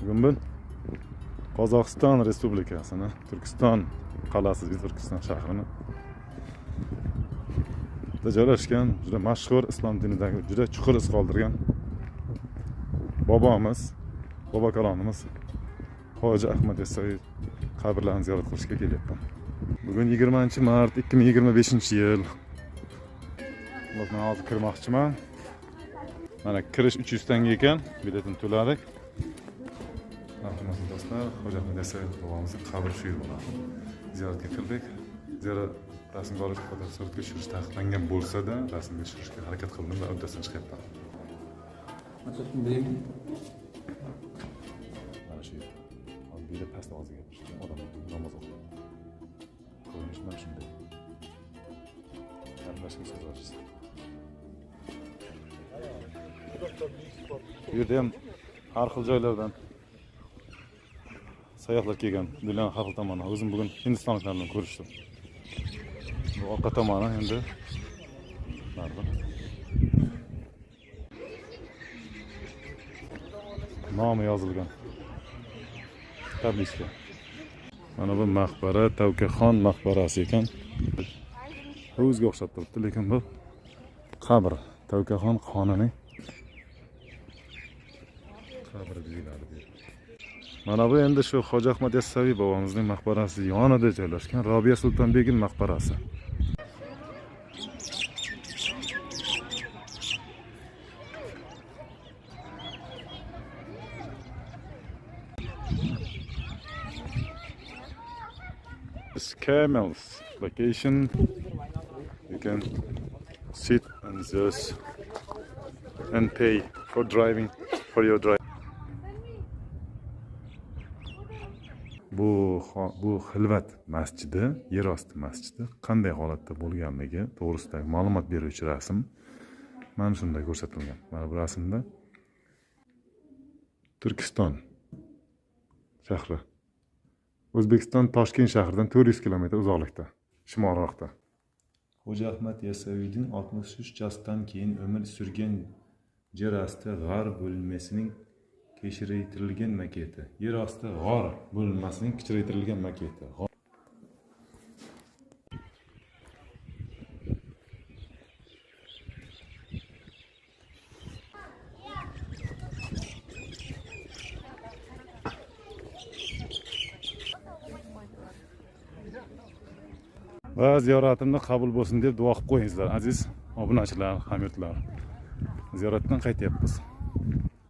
Bugun biz Qozog'iston Respublikasini, Turkiston qalasi, Turkiston shahrini joylashgan juda mashhur islom dinidagi juda chuqur iz qoldirgan bobomiz, bobo kalomimiz Hoji Ahmad Yassaviy qabrlarini ziyorat qilishga kelyapman. Bugun 20-mart 2025-yil. Men hozir kirmoqchiman. Mana kirish 300 tanga ekan, biletini to'ladik. Rahmat do'stlar, Hoji Ahmad Yassaviy bobomizning qabri shu yerda. Ziyoratga kirdik. Ziyorat rasmga olish, fotosuratga tushirish taqiqlangan bo'lsa-da, rasmga tushirishga harakat qildim va uddasidan chiqyapman. Mana shu yer. Bu yerda past ovozga gapirishgan odamlar namoz o'qiydi. Ko'rinish mana shunday. Gaplashib so'zlashasiz. Bu yerda ham har xil joylardan sayyohlar kelgan. Dunyoning har xil tomonidan. O'zim bugun hindistonliklar bilan ko'rishdim. Bu orqa tomoni endi narda. Nomi yozilgan. Tablichka. Mana bu maqbara Tavkaxon maqbarasi ekan. O'ziga o'xshab turibdi, lekin bu qabr. Tavkaxon xonining qabri deyiladi. Mana bu endi shu Hoji Ahmad Yassaviy bobomizning maqbarasi yonida joylashgan Robiya Sultonbegim maqbarasi. This camel's location. You can sit and just and pay for driving for your drive. Bu Xilvat masjidi, yer osti masjidi qanday holatda bo'lganligi to'g'risidagi ma'lumot beruvchi rasm mana shunda ko'rsatilgan. Mana bu rasmda Turkiston shahri. O'zbekiston Toshkent shahridan 400 kilometr uzoqlikda, shimolroqda. Hoji Ahmad Yassaviyning 63 jasdan keyin umr surgan yer osti g'ar bo'linmasining kichraytirilgan maketi. Yer osti g'or bo'linmasining kichraytirilgan maketi. Va ziyoratimni qabul bo'lsin deb duo qilib qo'yingizlar, aziz obunachilar, hamyurtlar. Ziyoratdan qaytyapmiz.